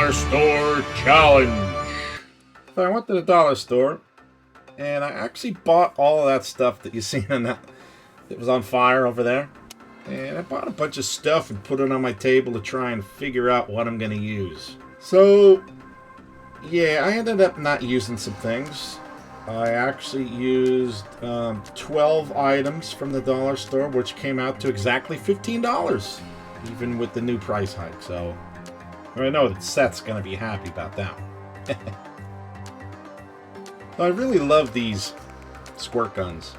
Dollar Store Challenge. So I went to the dollar store, and I actually bought all of that stuff that you see in that was on fire over there. And I bought a bunch of stuff and put it on my table to try and figure out what I'm going to use. So, yeah, I ended up not using some things. I actually used 12 items from the dollar store, which came out to exactly $15, even with the new price hike. So, I know that Seth's going to be happy about that. I really love these squirt guns.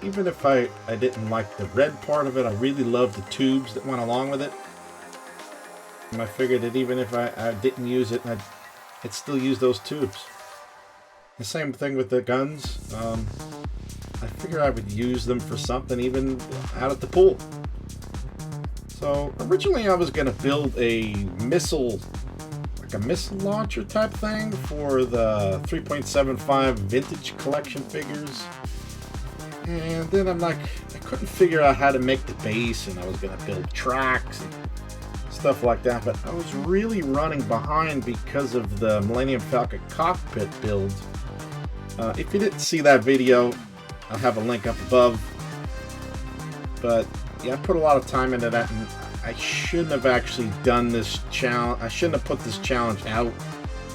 Even if I didn't like the red part of it, I really love the tubes that went along with it. And I figured that even if I didn't use it, I'd still use those tubes. The same thing with the guns. I figured I would use them for something even out at the pool. So originally I was going to build a missile launcher type thing for the 3.75 vintage collection figures. And then I'm like, I couldn't figure out how to make the base, and I was going to build tracks and stuff like that, but I was really running behind because of the Millennium Falcon cockpit build. If you didn't see that video, I'll have a link up above. But yeah, I put a lot of time into that, and I shouldn't have actually done this challenge. I shouldn't have put this challenge out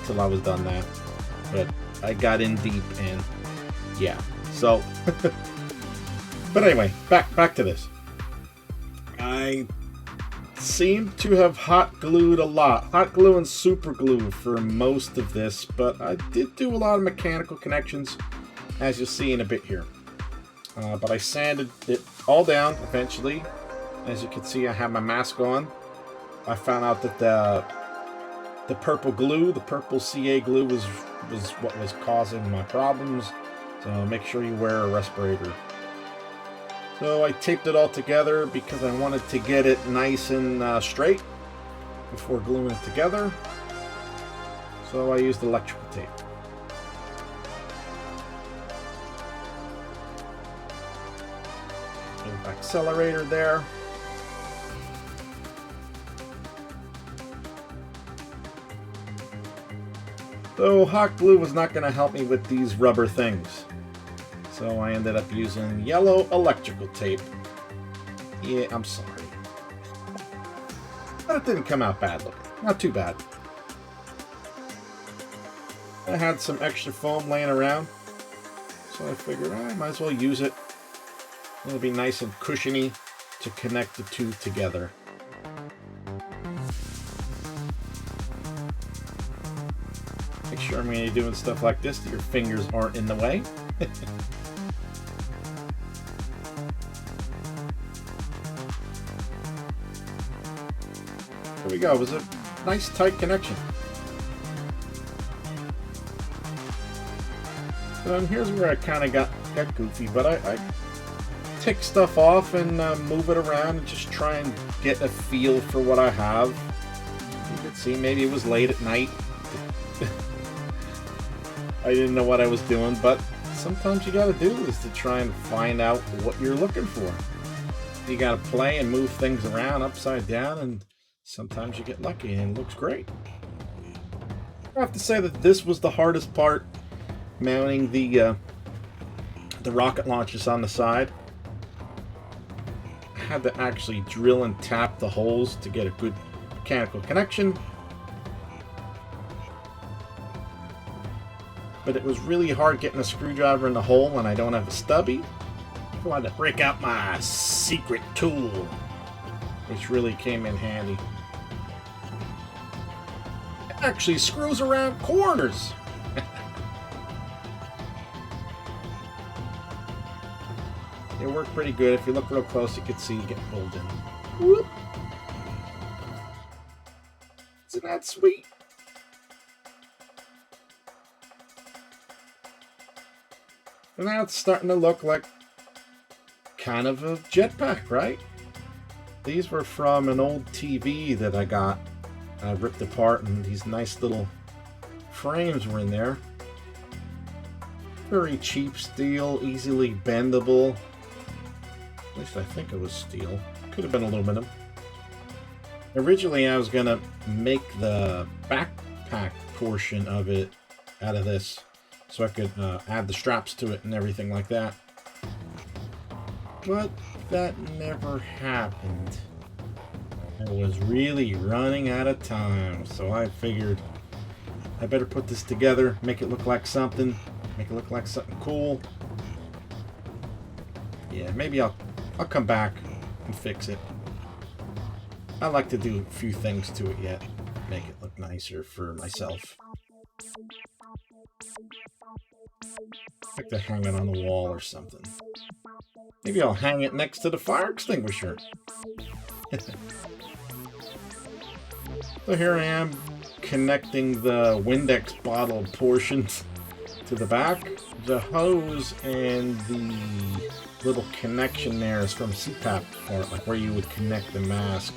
till I was done that. But I got in deep, and yeah. So, but anyway, back to this. I seem to have hot glued a lot. Hot glue and super glue for most of this, but I did do a lot of mechanical connections, as you'll see in a bit here. But I sanded it all down eventually. As you can see, I have my mask on. I found out that the purple glue, the purple CA glue was what was causing my problems. So make sure you wear a respirator. So I taped it all together because I wanted to get it nice and straight before gluing it together. So I used electrical tape. Accelerator there. So hot glue was not going to help me with these rubber things. So I ended up using yellow electrical tape. Yeah, I'm sorry. But it didn't come out bad looking. Not too bad. I had some extra foam laying around, so I figured I might as well use it. It'll be nice and cushiony to connect the two together. Make sure when you're doing stuff like this that your fingers aren't in the way. There we go. It was a nice tight connection. So here's where I kind of got goofy, but I take stuff off and move it around and just try and get a feel for what I have. You can see maybe it was late at night. I didn't know what I was doing, but sometimes you gotta do is to try and find out what you're looking for. You gotta play and move things around upside down, and sometimes you get lucky and it looks great. I have to say that this was the hardest part, mounting the rocket launchers on the side. I had to actually drill and tap the holes to get a good mechanical connection. But it was really hard getting a screwdriver in the hole when I don't have a stubby. I had to break out my secret tool, which really came in handy. It actually screws around corners. It worked pretty good. If you look real close, you can see it get pulled in. Whoop. Isn't that sweet? And now it's starting to look like kind of a jetpack, right? These were from an old TV that I got. I ripped apart, and these nice little frames were in there. Very cheap steel, easily bendable. At least I think it was steel. Could have been aluminum. Originally, I was gonna make the backpack portion of it out of this, so I could add the straps to it and everything like that. But that never happened. I was really running out of time, so I figured I better put this together, make it look like something, cool. Yeah, maybe I'll come back and fix it. I like to do a few things to it yet, make it look nicer for myself. Like to hang it on the wall or something. Maybe I'll hang it next to the fire extinguisher. So here I am, connecting the Windex bottle portions to the back. The hose and the little connection there is from CPAP, or like where you would connect the mask.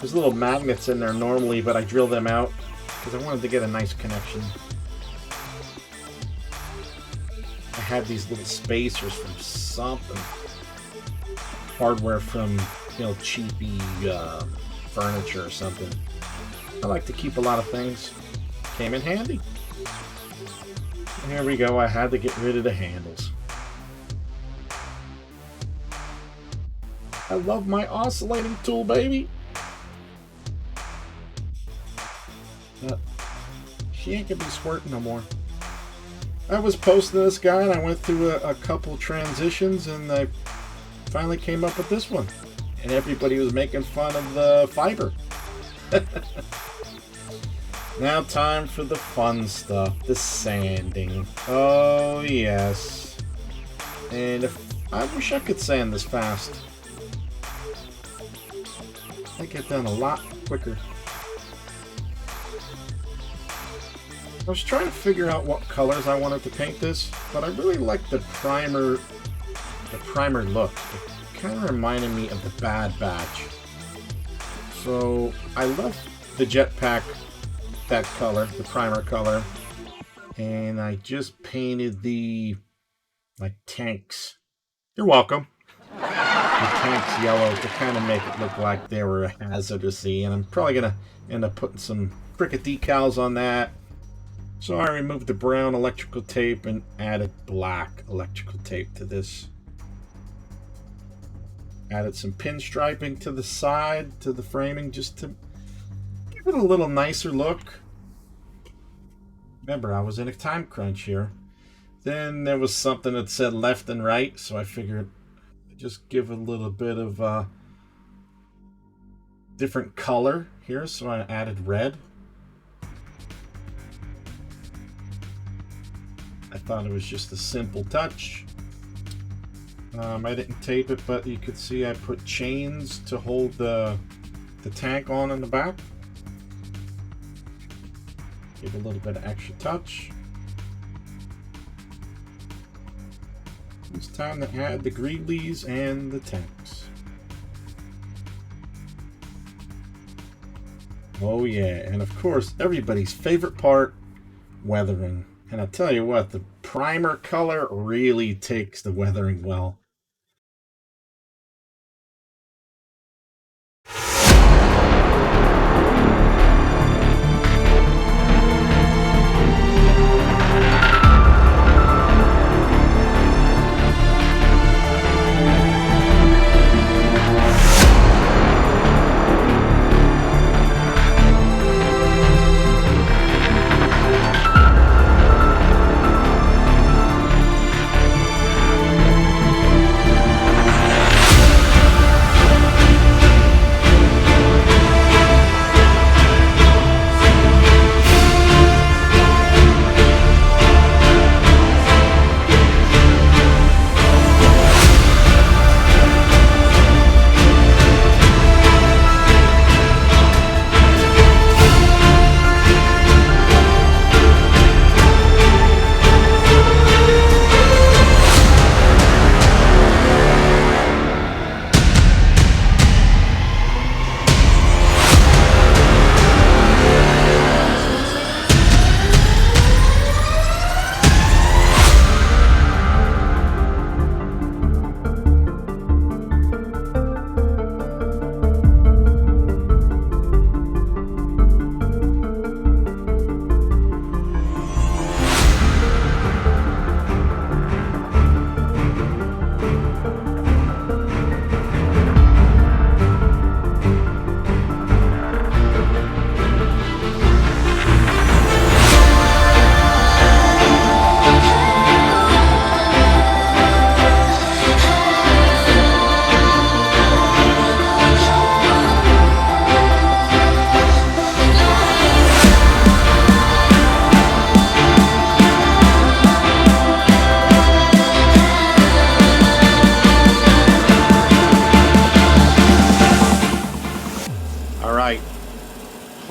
There's little magnets in there normally, but I drilled them out because I wanted to get a nice connection. I had these little spacers from something. Hardware from, you know, cheapy furniture or something. I like to keep a lot of things. Came in handy. Here we go, I had to get rid of the handles. I love my oscillating tool, baby. She ain't gonna be squirting no more. I was posting this guy and I went through a couple transitions and I finally came up with this one. And everybody was making fun of the fiber. Now time for the fun stuff, the sanding. Oh yes. And I wish I could sand this fast. I get done a lot quicker. I was trying to figure out what colors I wanted to paint this, but I really like the primer look. It kind of reminded me of the Bad Batch. So I love the jetpack, that color, the primer color, and I just painted the tanks. You're welcome. The tanks yellow to kind of make it look like they were a hazard to see, and I'm probably gonna end up putting some frickin' decals on that. So I removed the brown electrical tape and added black electrical tape to this. Added some pinstriping to the side, to the framing, just to give it a little nicer look. Remember, I was in a time crunch here. Then there was something that said left and right, so I figured I'd just give a little bit of different color here, so I added red. I thought it was just a simple touch. I didn't tape it, but you could see I put chains to hold the tank on in the back. Give a little bit of extra touch. It's time to add the greeblies and the tanks. Oh yeah, and of course everybody's favorite part, weathering. And I tell you what, the primer color really takes the weathering well.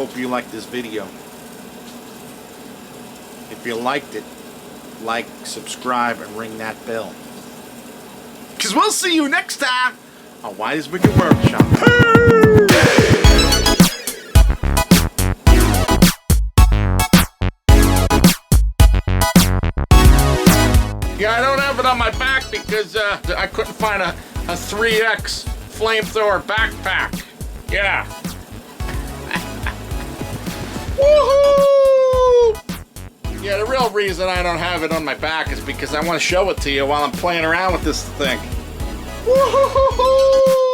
hope you liked this video. If you liked it, like, subscribe, and ring that bell. Because we'll see you next time on Whitey's Wicked Workshop. Yeah, I don't have it on my back because I couldn't find a 3X flamethrower backpack. Yeah. Woohoo! Yeah, the real reason I don't have it on my back is because I want to show it to you while I'm playing around with this thing. Woohoo!